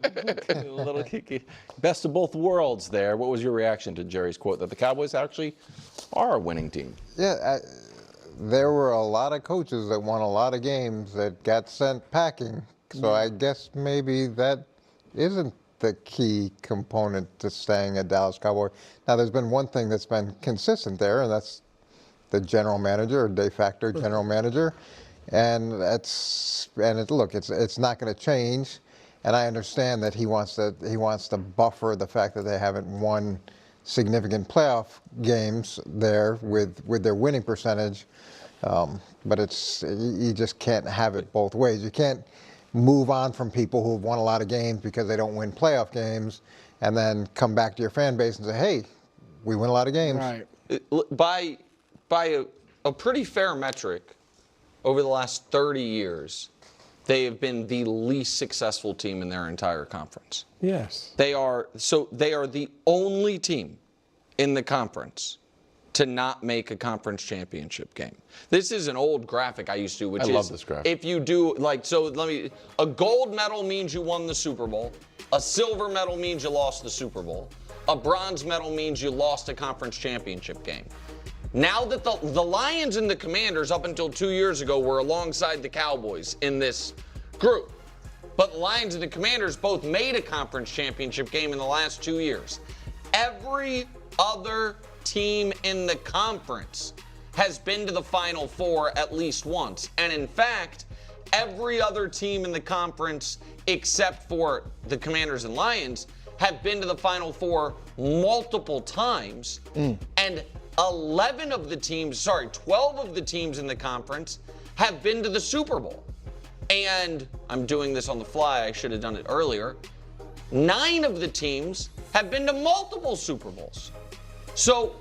A little kicky. Best of both worlds there. What was your reaction to Jerry's quote that the Cowboys actually are a winning team? Yeah, there were a lot of coaches that won a lot of games that got sent packing. So I guess maybe that isn't the key component to staying a Dallas Cowboy. Now, there's been one thing that's been consistent there, and that's the general manager or de facto general manager. And look, it's not going to change. And I understand that he wants to buffer the fact that they haven't won significant playoff games there with their winning percentage. But you just can't have it both ways. You can't move on from people who've won a lot of games because they don't win playoff games and then come back to your fan base and say, hey, we win a lot of games. Right. By a pretty fair metric, over the last 30 years, they have been the least successful team in their entire conference. Yes. They are the only team in the conference to not make a conference championship game. This is an old graphic I used to, which I is love this graphic. If you do a gold medal means you won the Super Bowl, a silver medal means you lost the Super Bowl, a bronze medal means you lost a conference championship game. Now that the Lions and the Commanders up until 2 years ago were alongside the Cowboys in this group, but the Lions and the Commanders both made a conference championship game in the last 2 years. Every other team in the conference has been to the Final Four at least once. And in fact, every other team in the conference except for the Commanders and Lions have been to the Final Four multiple times. And 12 of the teams in the conference have been to the Super Bowl. And I'm doing this on the fly, I should have done it earlier. 9 of the teams have been to multiple Super Bowls. So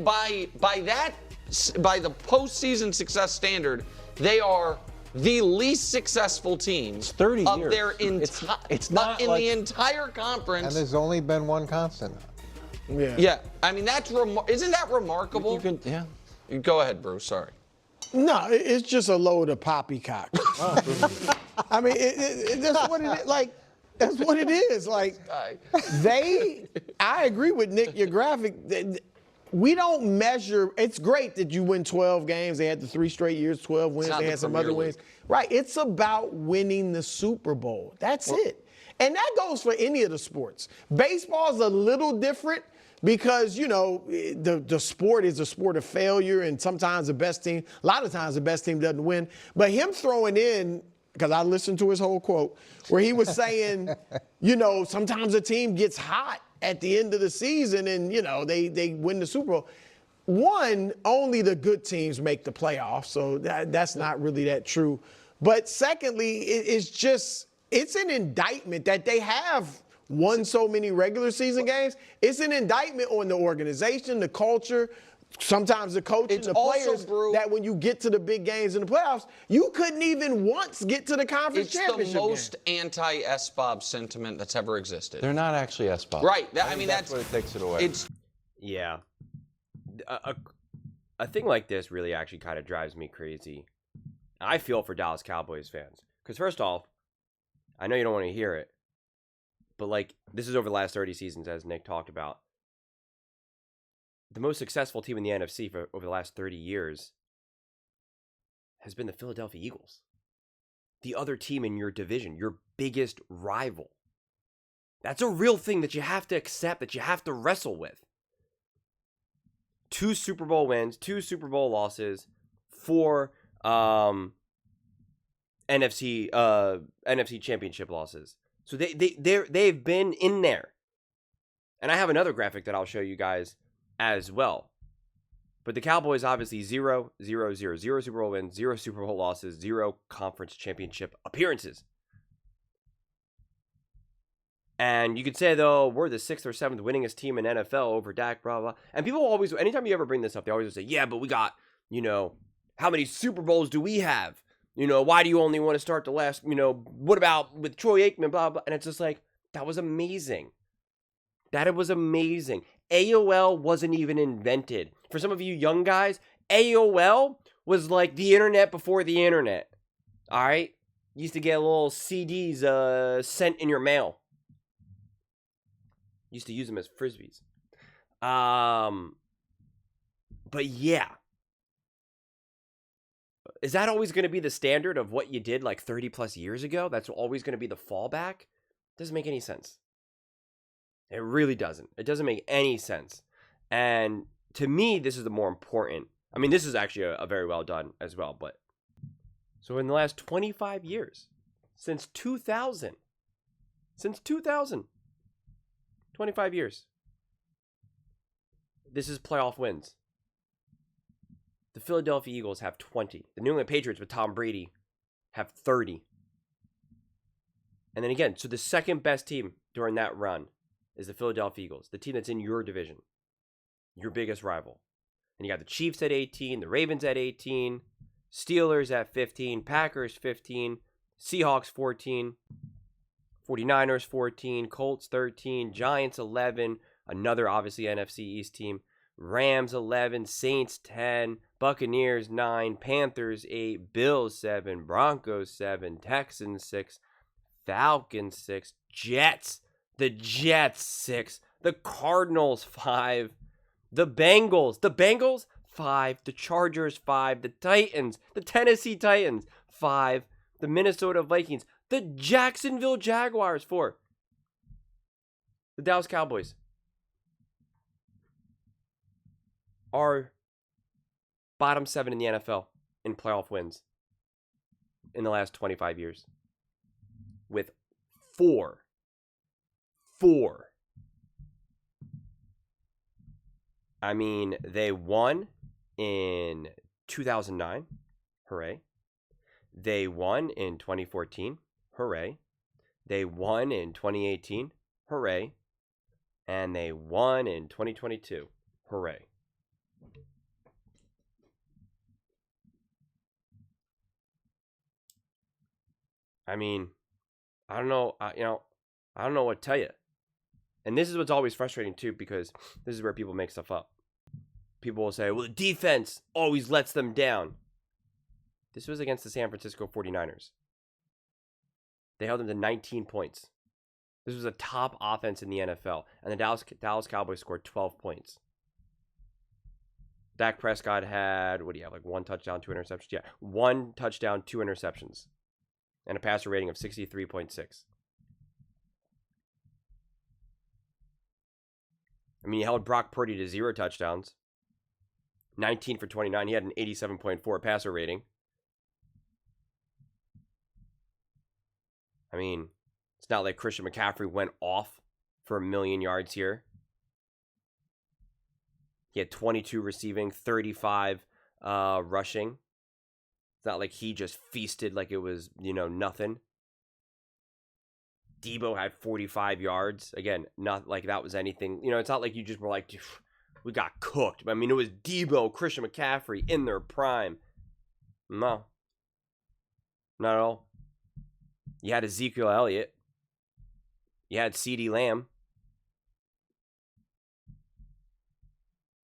by the postseason success standard, they are the least successcel team It's 30 of years. their It's not in like, the entire conference. And there's only been one constant. Yeah, I mean isn't that remarkable? You go ahead, Bruce. Sorry. No, it's just a load of poppycock. I mean, that's what it is. Like, that's what it is. Like, I agree with Nick, your graphic. We don't measure. It's great that you win 12 games. They had the 3 straight years, 12 wins. They had some other wins. Right. It's about winning the Super Bowl. That's it. And that goes for any of the sports. Baseball is a little different because, you know, the sport is a sport of failure, and sometimes a lot of times the best team doesn't win. But him throwing in, because I listened to his whole quote, where he was saying, you know, sometimes a team gets hot at the end of the season and, you know, they win the Super Bowl. One, only the good teams make the playoffs, so that's not really that true. But secondly, it's an indictment that they have won so many regular season games. It's an indictment on the organization, the culture, sometimes the coaching, the players, that when you get to the big games in the playoffs, you couldn't even once get to the conference championship It's the most anti-SBOB sentiment that's ever existed. They're not actually SBOB. Right. I mean, that's what it takes it away. Yeah. A thing like this really actually kind of drives me crazy. I feel for Dallas Cowboys fans. Because first off, I know you don't want to hear it, but like, this is over the last 30 seasons, as Nick talked about. The most successful team in the NFC for over the last 30 years has been the Philadelphia Eagles. The other team in your division, your biggest rival. That's a real thing that you have to accept, that you have to wrestle with. 2 Super Bowl wins, 2 Super Bowl losses, 4 NFC championship losses. So they've been in there. And I have another graphic that I'll show you guys as well. But the Cowboys obviously 0, 0, 0, 0 Super Bowl wins, 0 Super Bowl losses, 0 conference championship appearances. And you could say, though, we're the 6th or 7th winningest team in NFL over Dak, blah, blah. And people always, anytime you ever bring this up, they always say, yeah, but we got, you know, how many Super Bowls do we have? You know, why do you only want to start the last, you know, what about with Troy Aikman, blah, blah. And it's just like, that was amazing. That it was amazing. AOL wasn't even invented. For some of you young guys, AOL was like the internet before the internet. All right? You used to get little CDs sent in your mail. Used to use them as frisbees. But yeah. Is that always going to be the standard of what you did like 30 plus years ago? That's always going to be the fallback? Doesn't make any sense. It really doesn't. It doesn't make any sense. And to me, this is the more important. I mean, this is actually a very well done as well. But so in the last 25 years, since 2000, 25 years, this is playoff wins. The Philadelphia Eagles have 20. The New England Patriots with Tom Brady have 30. And then again, so the second best team during that run is the Philadelphia Eagles, the team that's in your division, your biggest rival. And you got the Chiefs at 18, the Ravens at 18, Steelers at 15, Packers 15, Seahawks 14, 49ers 14, Colts 13, Giants 11, another obviously NFC East team, Rams 11, Saints 10, Buccaneers 9, Panthers 8, Bills 7, Broncos 7, Texans 6, Falcons 6, Jets, the Jets 6, the Cardinals 5, the Bengals 5, the Chargers 5, the Titans, the Tennessee Titans 5, the Minnesota Vikings, the Jacksonville Jaguars 4, the Dallas Cowboys are bottom 7 in the NFL in playoff wins in the last 25 years with 4. I mean, they won in 2009. Hooray. They won in 2014. Hooray. They won in 2018. Hooray. And they won in 2022. Hooray. I mean, I don't know, I don't know what to tell you. And this is what's always frustrating too, because this is where people make stuff up. People will say, well, the defense always lets them down. This was against the San Francisco 49ers. They held them to 19 points. This was a top offense in the NFL. And the Dallas Cowboys scored 12 points. Dak Prescott had, what do you have, like 1 touchdown, 2 interceptions? Yeah, 1 touchdown, 2 interceptions. And a passer rating of 63.6. I mean, he held Brock Purdy to 0 touchdowns. 19 for 29. He had an 87.4 passer rating. I mean, it's not like Christian McCaffrey went off for 1,000,000 yards here. He had 22 receiving, 35 rushing. It's not like he just feasted like it was, nothing. Debo had 45 yards. Again, not like that was anything. It's not like you just were like, we got cooked. I mean, it was Debo, Christian McCaffrey in their prime. No. Not at all. You had Ezekiel Elliott. You had CeeDee Lamb.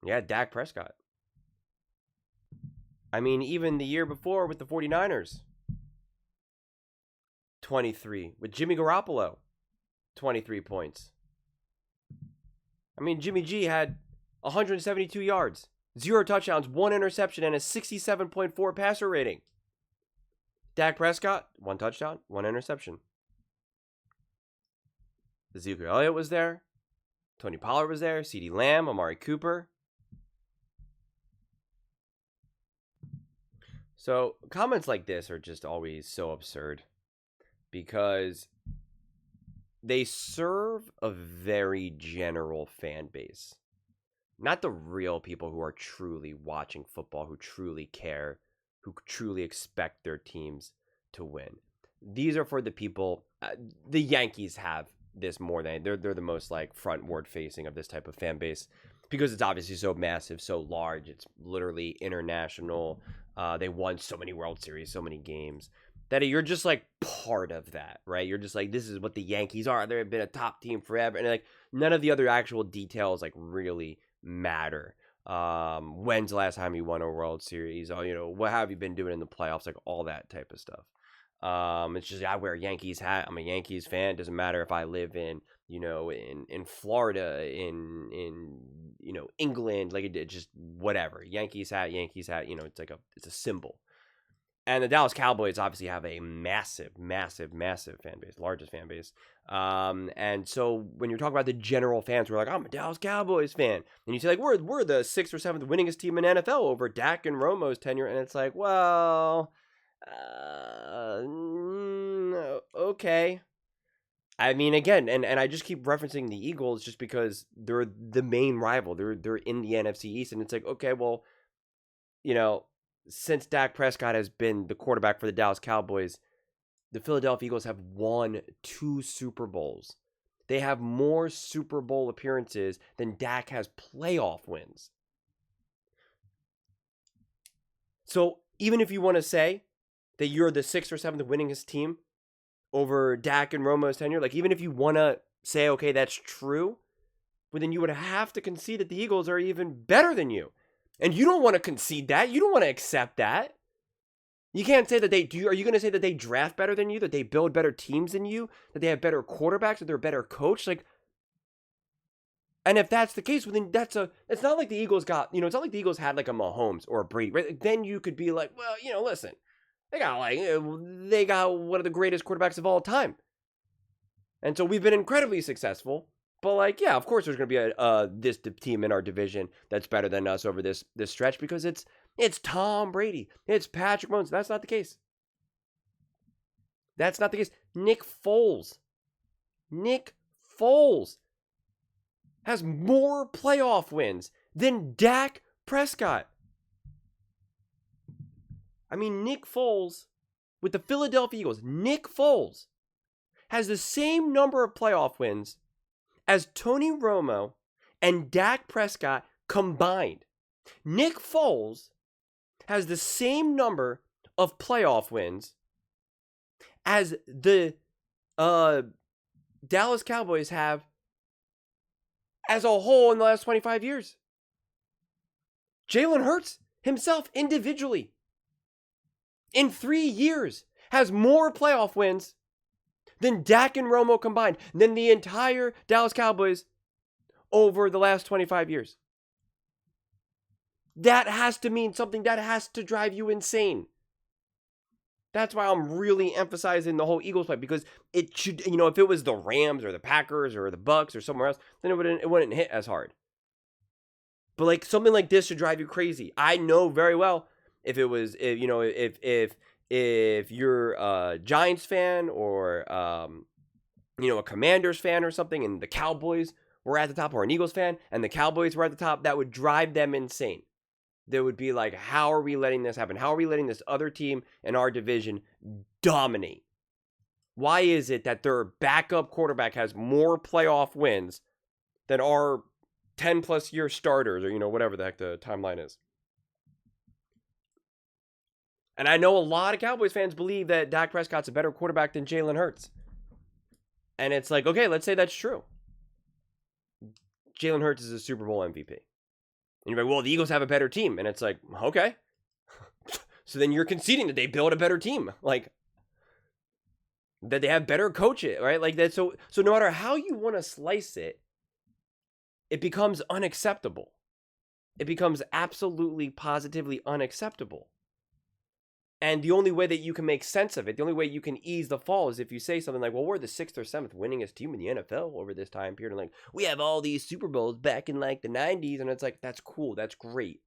You had Dak Prescott. I mean, even the year before with the 49ers. 23. With Jimmy Garoppolo. 23 points. I mean, Jimmy G had 172 yards. 0 touchdowns, 1 interception, and a 67.4 passer rating. Dak Prescott, 1 touchdown, 1 interception. Ezekiel Elliott was there. Tony Pollard was there. CeeDee Lamb, Amari Cooper. So comments like this are just always so absurd because they serve a very general fan base. Not the real people who are truly watching football, who truly care, who truly expect their teams to win. These are for the people, the Yankees have this more than, they're the most like frontward facing of this type of fan base because it's obviously so massive, so large, it's literally international. They won so many World Series, so many games, that you're just like part of that, right? You're just like, this is what the Yankees are. They've been a top team forever. And like none of the other actual details like really matter. When's the last time you won a World Series? Or, what have you been doing in the playoffs? Like all that type of stuff. It's just I wear a Yankees hat. I'm a Yankees fan. Doesn't matter if I live in Florida, in England, like it just whatever. Yankees hat. It's a symbol. And the Dallas Cowboys obviously have a massive fan base, largest fan base. And so when you're talking about the general fans, we're like, I'm a Dallas Cowboys fan. And you say, like, we're the 6th or 7th winningest team in NFL over Dak and Romo's tenure. And it's like, well, okay. I mean, again, and I just keep referencing the Eagles just because they're the main rival. They're in the NFC East. And it's like, okay, well, since Dak Prescott has been the quarterback for the Dallas Cowboys, the Philadelphia Eagles have won 2 Super Bowls. They have more Super Bowl appearances than Dak has playoff wins. So even if you want to say that you're the 6th or 7th winningest team over Dak and Romo's tenure, like even if you want to say, okay, that's true, well, then you would have to concede that the Eagles are even better than you. And you don't want to concede that. You don't want to accept that. You can't say that they do. Are you going to say that they draft better than you? That they build better teams than you? That they have better quarterbacks? That they're a better coach? And if that's the case, well, then it's not like the Eagles got, it's not like the Eagles had like a Mahomes or a Brady, right? Then you could be like, well, listen, they got one of the greatest quarterbacks of all time. And so we've been incredibly successful. But yeah, of course there's going to be this team in our division that's better than us over this stretch because it's Tom Brady. It's Patrick Mahomes. That's not the case. That's not the case. Nick Foles has more playoff wins than Dak Prescott. I mean, Nick Foles with the Philadelphia Eagles, Nick Foles has the same number of playoff wins as Tony Romo and Dak Prescott combined. Nick Foles has the same number of playoff wins as the Dallas Cowboys have as a whole in the last 25 years. Jalen Hurts himself individually in 3 years has more playoff wins than Dak and Romo combined, than the entire Dallas Cowboys over the last 25 years. That has to mean something. That has to drive you insane. That's why I'm really emphasizing the whole Eagles play, because it should, if it was the Rams or the Packers or the Bucks or somewhere else, then it wouldn't hit as hard. But something like this should drive you crazy. I know very well if you're a Giants fan or a Commanders fan or something, and the Cowboys were at the top, or an Eagles fan and the Cowboys were at the top, that would drive them insane. They would be like, how are we letting this happen? How are we letting this other team in our division dominate? Why is it that their backup quarterback has more playoff wins than our 10 plus year starters, or whatever the heck the timeline is? And I know a lot of Cowboys fans believe that Dak Prescott's a better quarterback than Jalen Hurts. And it's like, okay, let's say that's true. Jalen Hurts is a Super Bowl MVP. And you're like, well, the Eagles have a better team. And it's like, okay. So then you're conceding that they build a better team. That they have better coaches, right? So no matter how you want to slice it, it becomes unacceptable. It becomes absolutely, positively unacceptable. And the only way that you can make sense of it, the only way you can ease the fall, is if you say something like, well, we're the 6th or 7th winningest team in the NFL over this time period. And we have all these Super Bowls back in the 90s. And it's like, that's cool. That's great.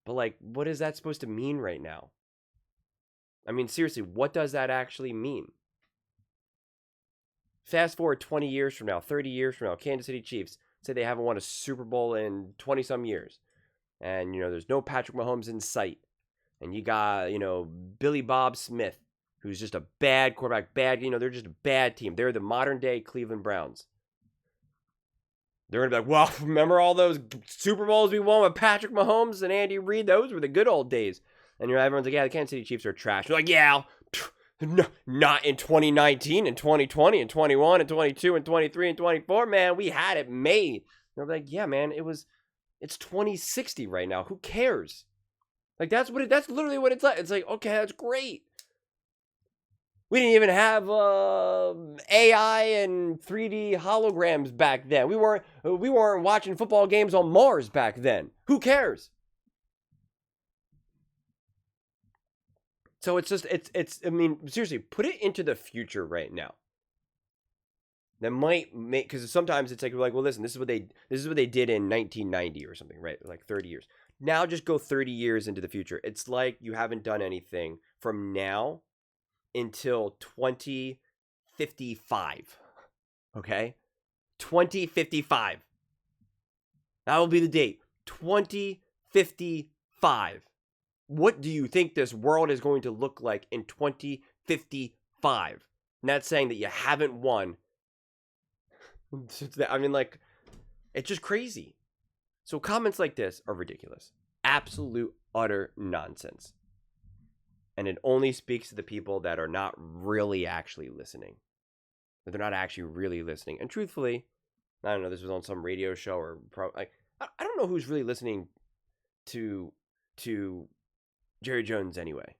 But what is that supposed to mean right now? I mean, seriously, what does that actually mean? Fast forward 20 years from now, 30 years from now, Kansas City Chiefs say they haven't won a Super Bowl in 20 some years. And, there's no Patrick Mahomes in sight. And you got, Billy Bob Smith, who's just a bad quarterback, they're just a bad team. They're the modern day Cleveland Browns. They're going to be like, well, remember all those Super Bowls we won with Patrick Mahomes and Andy Reid? Those were the good old days. And everyone's like, yeah, the Kansas City Chiefs are trash. You're like, yeah, not in 2019 and 2020 and 21 and 22 and 23 and 24, man. We had it made. And they're like, yeah, man, it's 2060 right now. Who cares? That's literally what it's like. It's like, okay, that's great. We didn't even have AI and 3D holograms back then. We weren't watching football games on Mars back then. Who cares? So it's just I mean, seriously, put it into the future right now. That might make, because sometimes it's like, we're like, well, listen, this is what they did in 1990 or something, right? Like 30 years. Now just go 30 years into the future. It's like you haven't done anything from now until 2055. Okay? 2055. That will be the date. 2055. What do you think this world is going to look like in 2055? And that's saying that you haven't won. I mean, like, it's just crazy. So comments like this are ridiculous. Absolute, utter nonsense. And it only speaks to the people that are not really actually listening. That they're not actually really listening. And truthfully, I don't know, this was on some radio show or I don't know who's really listening to Jerry Jones anyway.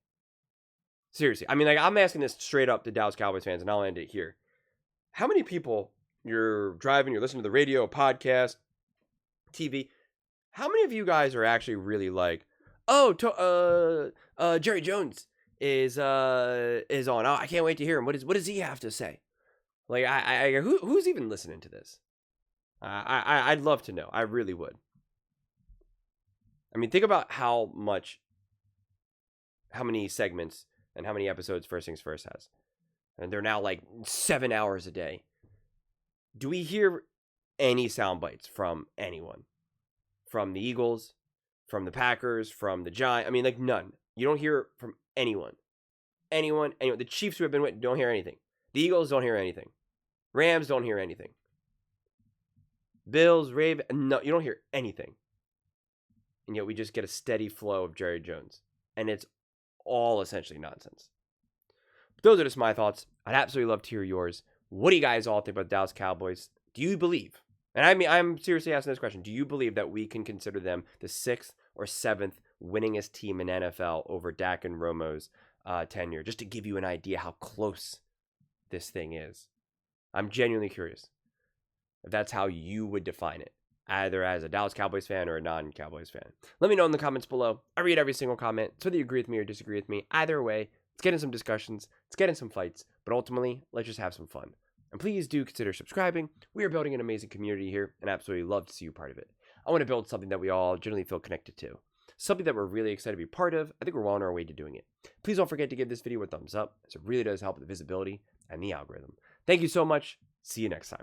Seriously. I mean, like, I'm asking this straight up to Dallas Cowboys fans, and I'll end it here. How many people, you're driving, you're listening to the radio, podcast, TV, how many of you guys are actually really like, oh, Jerry Jones is on. Oh, I can't wait to hear him. What does he have to say? Like, who's even listening to this? I'd love to know. I really would. I mean, think about how many segments and how many episodes First Things First has. And they're now like 7 hours a day. Do we hear any sound bites from anyone? From the Eagles, from the Packers, from the Giants? I mean, like, none. You don't hear from anyone. Anyone. The Chiefs who have been with don't hear anything. The Eagles don't hear anything. Rams don't hear anything. Bills, Ravens, no, you don't hear anything. And yet we just get a steady flow of Jerry Jones. And it's all essentially nonsense. But those are just my thoughts. I'd absolutely love to hear yours. What do you guys all think about the Dallas Cowboys? Do you believe, and I mean, I'm seriously asking this question, do you believe that we can consider them the 6th or 7th winningest team in NFL over Dak and Romo's tenure? Just to give you an idea how close this thing is. I'm genuinely curious if that's how you would define it, either as a Dallas Cowboys fan or a non-Cowboys fan. Let me know in the comments below. I read every single comment, so whether you agree with me or disagree with me, either way, let's get in some discussions, let's get in some fights, but ultimately, let's just have some fun. And please do consider subscribing. We are building an amazing community here, and absolutely love to see you part of it. I want to build something that we all generally feel connected to. Something that we're really excited to be part of. I think we're well on our way to doing it. Please don't forget to give this video a thumbs up, as it really does help with the visibility and the algorithm. Thank you so much. See you next time.